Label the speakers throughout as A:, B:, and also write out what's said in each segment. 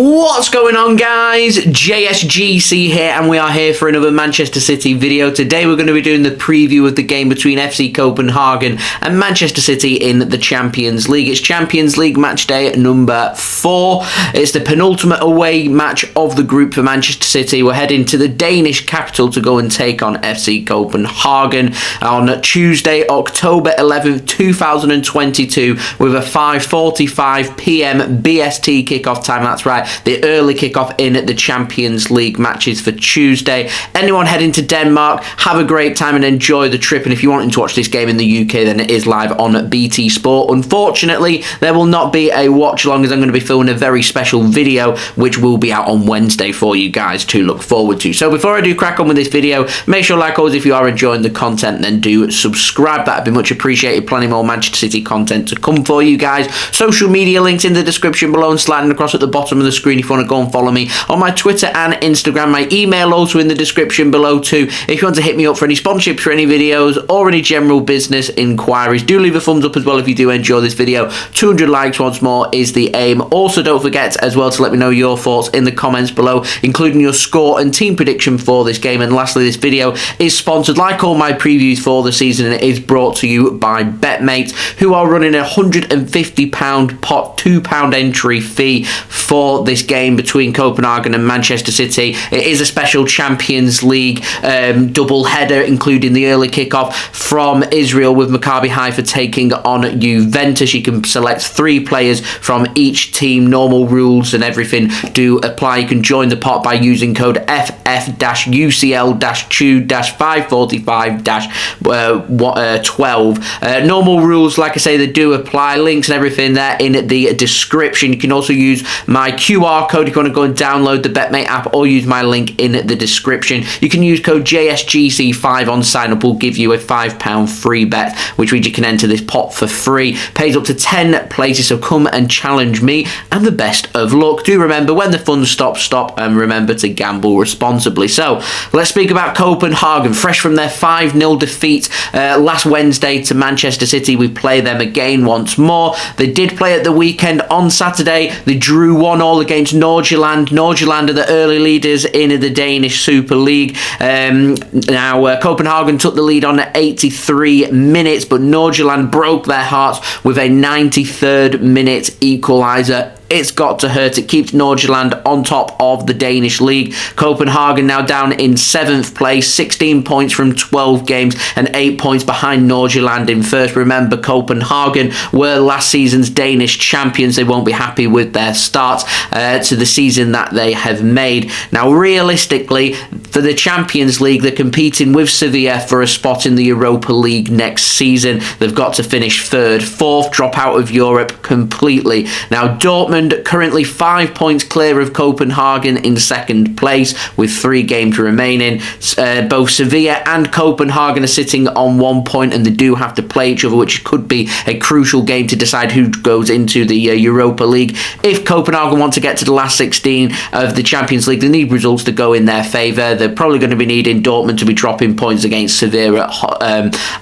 A: What's going on, guys? JSGC here, and we are here for another Manchester City video. Today we're going to be doing the preview of the game between FC Copenhagen and Manchester City in the Champions League. It's Champions League match day number 4. It's the penultimate away match of the group for Manchester City. We're heading to the Danish capital to go and take on FC Copenhagen on Tuesday, October 11th, 2022 with a 5:45 PM BST kickoff time. That's right, the early kickoff in the Champions League matches for Tuesday. Anyone heading to Denmark, have a great time and enjoy the trip. And if you're wanting to watch this game in the UK, then it is live on BT Sport. Unfortunately, there will not be a watch along, as I'm going to be filming a very special video which will be out on Wednesday for you guys to look forward to. So before I do crack on with this video, make sure, like always, if you are enjoying the content, then do subscribe. That'd be much appreciated. Plenty more Manchester City content to come for you guys. Social media links in the description below and sliding across at the bottom of the screen if you want to go and follow me on my Twitter and Instagram. My email also in the description below too. If you want to hit me up for any sponsorships for any videos or any general business inquiries, do leave a thumbs up as well if you do enjoy this video. 200 likes once more is the aim. Also, don't forget as well to let me know your thoughts in the comments below, including your score and team prediction for this game. And lastly, this video is sponsored, like all my previews for the season, and it is brought to you by BetMate, who are running a £150 pot, £2 entry fee for this game between Copenhagen and Manchester City. It is a special Champions League double header, including the early kickoff from Israel with Maccabi Haifa taking on Juventus. You can select 3 players from each team. Normal rules and everything do apply. You can join the pot by using code FF-UCL-2-545-12. Normal rules, like I say, they do apply. Links and everything there in the description. You can also use my QR code if you want to go and download the BetMate app, or use my link in the description. You can use code JSGC5 on sign up. Will give you a £5 free bet, which means you can enter this pot for free. Pays up to 10 places, so come and challenge me, and the best of luck. Do remember, when the fun stops, stop, and remember to gamble responsibly. So let's speak about Copenhagen. Fresh from their 5-0 defeat last Wednesday to Manchester City, we play them again once more. They did play at the weekend on Saturday. They drew 1-1 against Nordsjælland. Nordsjælland are the early leaders in the Danish Super League. Copenhagen took the lead on 83 minutes, but Nordsjælland broke their hearts with a 93rd minute equaliser. It's got to hurt. It keeps Nordsjælland on top of the Danish league. Copenhagen now down in 7th place, 16 points from 12 games and 8 points behind Nordsjælland in first. Remember, Copenhagen were last season's Danish champions. They won't be happy with their start to the season that they have made. Now, realistically, for the Champions League, they're competing with Sevilla for a spot in the Europa League next season. They've got to finish 3rd. 4th, drop out of Europe completely. Now, Dortmund currently 5 points clear of Copenhagen in 2nd place with 3 games remaining. Both Sevilla and Copenhagen are sitting on 1 point, and they do have to play each other, which could be a crucial game to decide who goes into the Europa League. If Copenhagen want to get to the last 16 of the Champions League, they need results to go in their favour. They're probably going to be needing Dortmund to be dropping points against Sevilla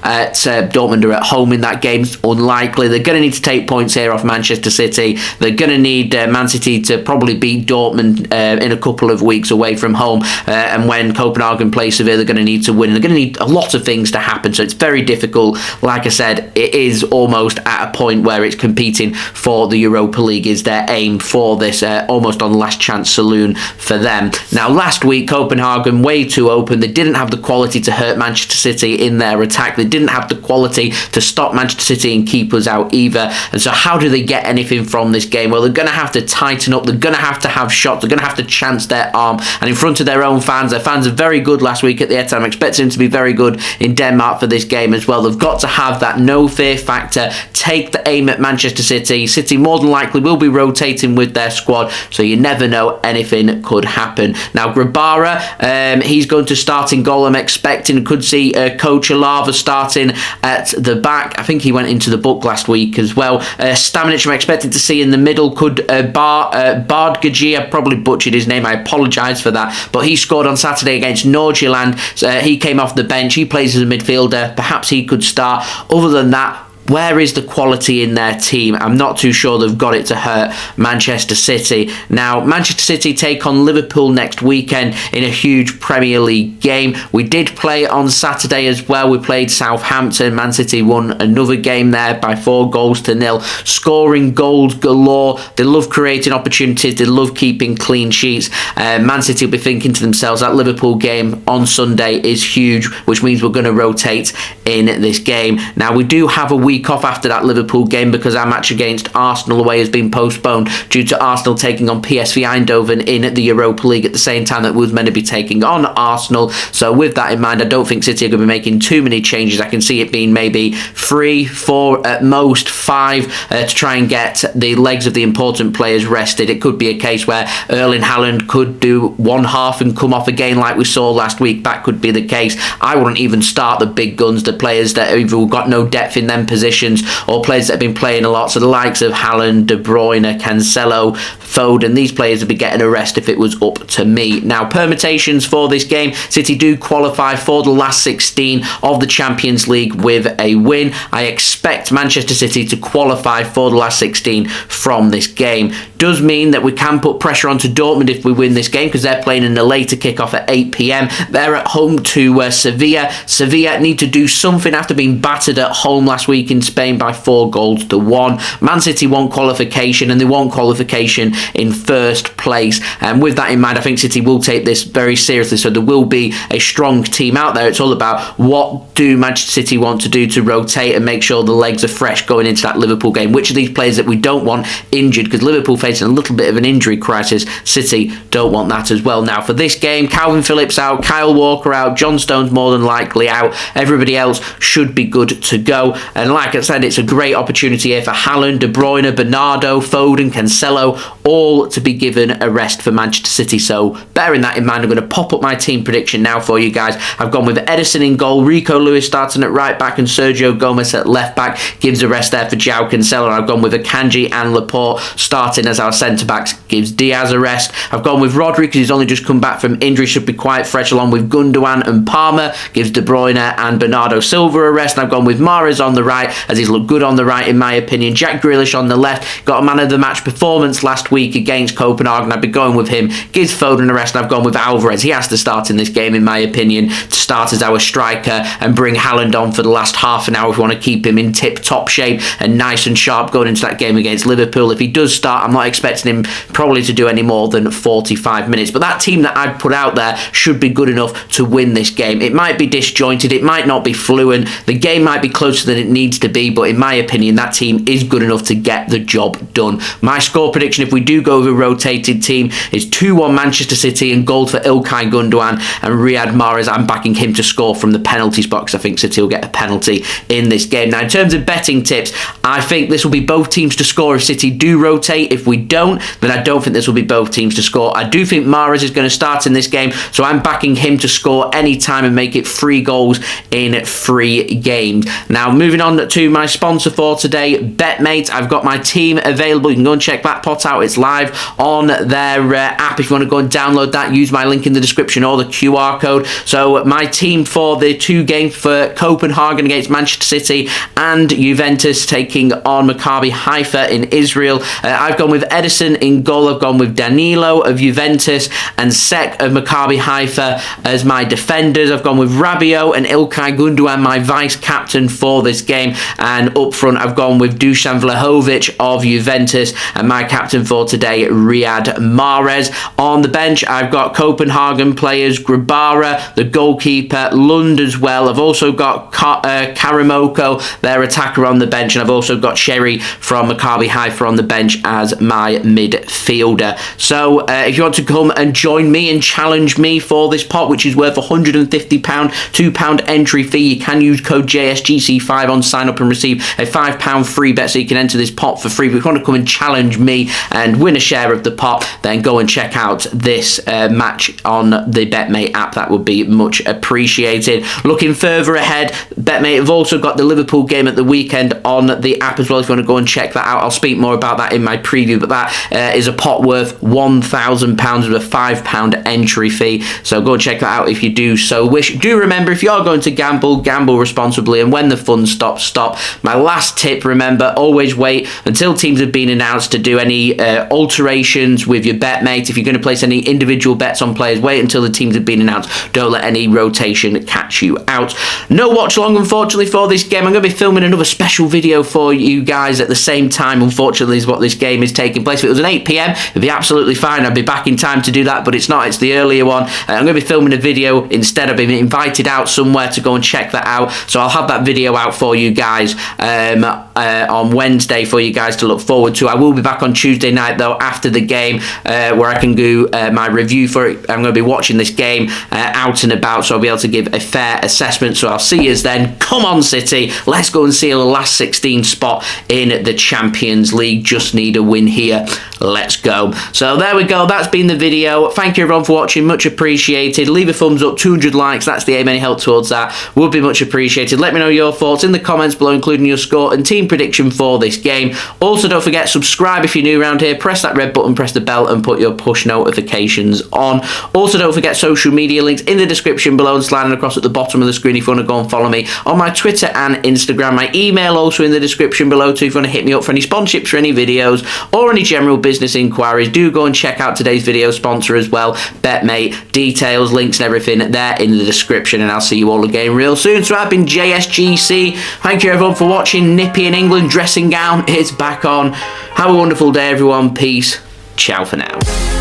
A: Dortmund are at home in that game. It's unlikely. They're going to need to take points here off Manchester City. They're going to need Man City to probably beat Dortmund in a couple of weeks away from home, and when Copenhagen play Sevilla, they're going to need to win. They're going to need a lot of things to happen, so it's very difficult. Like I said, it is almost at a point where it's competing for the Europa League is their aim for this, almost on last chance saloon for them. Now, last week, Copenhagen way too open. They didn't have the quality to hurt Manchester City in their attack. They didn't have the quality to stop Manchester City and keep us out either. And so how do they get anything from this game? Well, they're going to have to tighten up. They're going to have shots. They're going to have to chance their arm, and in front of their own fans. Their fans are very good last week at the Etihad. I'm expecting them to be very good in Denmark for this game as well. They've got to have that no fear factor. Take the aim at Manchester City. City more than likely will be rotating with their squad, so you never know, anything could happen. Now, Grabara, he's going to start in goal. I'm expecting, could see Coach Alvarez starting at the back. I think he went into the book last week as well. Stamenic, I'm expecting to see in the middle. Could Bardgaji, I probably butchered his name, I apologise for that, but he scored on Saturday against Nordsjælland. He came off the bench. He plays as a midfielder. Perhaps he could start. Other than that, where is the quality in their team? I'm not too sure they've got it to hurt Manchester City. Now, Manchester City take on Liverpool next weekend in a huge Premier League game. We did play on Saturday as well. We played Southampton. Man City won another game there by 4-0, scoring goals galore. They love creating opportunities. They love keeping clean sheets. Man City will be thinking to themselves, that Liverpool game on Sunday is huge, which means we're going to rotate in this game. Now, we do have a week off after that Liverpool game because our match against Arsenal away has been postponed due to Arsenal taking on PSV Eindhoven in the Europa League at the same time that we was meant to be taking on Arsenal. So with that in mind, I don't think City are going to be making too many changes. I can see it being maybe 3, 4, at most 5 to try and get the legs of the important players rested. It could be a case where Erling Haaland could do one half and come off again like we saw last week. That could be the case. I wouldn't even start the big guns, the players that have either got no depth in them positions or players that have been playing a lot. So the likes of Haaland, De Bruyne, Cancelo, Foden, these players would be getting a rest if it was up to me. Now, permutations for this game. City do qualify for the last 16 of the Champions League with a win. I expect Manchester City to qualify for the last 16 from this game. Does mean that we can put pressure onto Dortmund if we win this game because they're playing in a later kickoff at 8 p.m. They're at home to Sevilla. Sevilla need to do something after being battered at home last week in Spain by 4-1. Man City want qualification and they want qualification in first place. And with that in mind, I think City will take this very seriously. So there will be a strong team out there. It's all about what do Manchester City want to do to rotate and make sure the legs are fresh going into that Liverpool game. Which of these players that we don't want injured, because Liverpool facing a little bit of an injury crisis, City don't want that as well. Now for this game, Kalvin Phillips out, Kyle Walker out, John Stones more than likely out. Everybody else should be good to go. And like I said, it's a great opportunity here for Haaland, De Bruyne, Bernardo, Foden, Cancelo, all to be given a rest for Manchester City. So bearing that in mind, I'm going to pop up my team prediction now for you guys. I've gone with Ederson in goal, Rico Lewis starting at right back and Sergio Gomez at left back. Gives a rest there for Joao Cancelo. And I've gone with Akanji and Laporte starting as our centre backs. Gives Diaz a rest. I've gone with Rodri because he's only just come back from injury, should be quite fresh, along with Gundogan and Palmer. Gives De Bruyne and Bernardo Silva a rest. And I've gone with Mahrez on the right, as he's looked good on the right in my opinion. Jack Grealish on the left, got a man of the match performance last week against Copenhagen. I've been going with him. Gives Foden a rest, and I've gone with Alvarez. He has to start in this game in my opinion, to start as our striker and bring Haaland on for the last half an hour if we want to keep him in tip-top shape and nice and sharp going into that game against Liverpool. If he does start, I'm not expecting him probably to do any more than 45 minutes. But that team that I've put out there should be good enough to win this game. It might be disjointed, it might not be fluent, the game might be closer than it needs to be, but in my opinion, that team is good enough to get the job done. My score prediction, if we do go with a rotated team, is 2-1 Manchester City and goal for Ilkay Gundogan and Riyad Mahrez. I'm backing him to score from the penalty spot because I think City will get a penalty in this game. Now, in terms of betting tips, I think this will be both teams to score if City do rotate. If we don't, then I don't think this will be both teams to score. I do think Mahrez is going to start in this game, so I'm backing him to score any time and make it 3 goals in 3 games. Now, moving on to my sponsor for today, BetMate. I've got my team available. You can go and check that pot out. It's live on their app. If you want to go and download that, use my link in the description or the QR code. So my team for the 2 games for Copenhagen against Manchester City and Juventus taking on Maccabi Haifa in Israel. I've gone with Ederson in goal. I've gone with Danilo of Juventus and Sek of Maccabi Haifa as my defenders. I've gone with Rabiot and Ilkay Gundogan, my vice-captain for this game. And up front, I've gone with Dusan Vlahovic of Juventus and my captain for today, Riyad Mahrez. On the bench, I've got Copenhagen players, Grabara, the goalkeeper, Lund as well. I've also got Karamoko, their attacker, on the bench, and I've also got Sherry from Maccabi Haifa on the bench as my midfielder. So if you want to come and join me and challenge me for this pot, which is worth £150, £2 entry fee, you can use code JSGC5 on sign up and receive a £5 free bet, so you can enter this pot for free. But if you want to come and challenge me and win a share of the pot, spot, then go and check out this match on the BetMate app. That would be much appreciated. Looking further ahead, BetMate have also got the Liverpool game at the weekend on the app as well. If you want to go and check that out, I'll speak more about that in my preview, but that is a pot worth £1,000 with a £5 entry fee. So go and check that out if you do so wish. Do remember, if you're going to gamble, gamble responsibly, and when the fun stops, stop. My last tip, remember, always wait until teams have been announced to do any alterations with your BetMate. If you're going to place any individual bets on players, wait until the teams have been announced. Don't let any rotation catch you out. No watch long, unfortunately, for this game. I'm going to be filming another special video for you guys at the same time, unfortunately, is what this game is taking place. If it was an 8 p.m, it'd be absolutely fine. I'd be back in time to do that, but it's not. It's the earlier one. I'm going to be filming a video instead. I've been invited out somewhere to go and check that out, so I'll have that video out for you guys on Wednesday for you guys to look forward to. I will be back on Tuesday night, though, after the game, where I can do my review for it. I'm going to be watching this game out and about, so I'll be able to give a fair assessment. So I'll see you then. Come on, City, let's go and seal the last 16 spot in the Champions League. Just need a win here. Let's go. So there we go. That's been the video. Thank you everyone for watching. Much appreciated. Leave a thumbs up. 200 likes. That's the aim. Any help towards that would be much appreciated. Let me know your thoughts in the comments below, including your score and team prediction for this game. Also, don't forget, subscribe if you're new around here. Press that red button, press the bell, and put your push notifications on. Also, don't forget social media links in the description below and sliding across at the bottom of the screen if you want to go and follow me on my Twitter and Instagram. My email also in the description below too if you want to hit me up for any sponsorships for any videos or any general business inquiries. Do go and check out today's video sponsor as well, BetMate. Details, links and everything there in the description, and I'll see you all again real soon. So I've been JSGC. Thank you everyone for watching. Nippy in England dressing gown is back on. Have a wonderful day everyone. Peace. Ciao for now.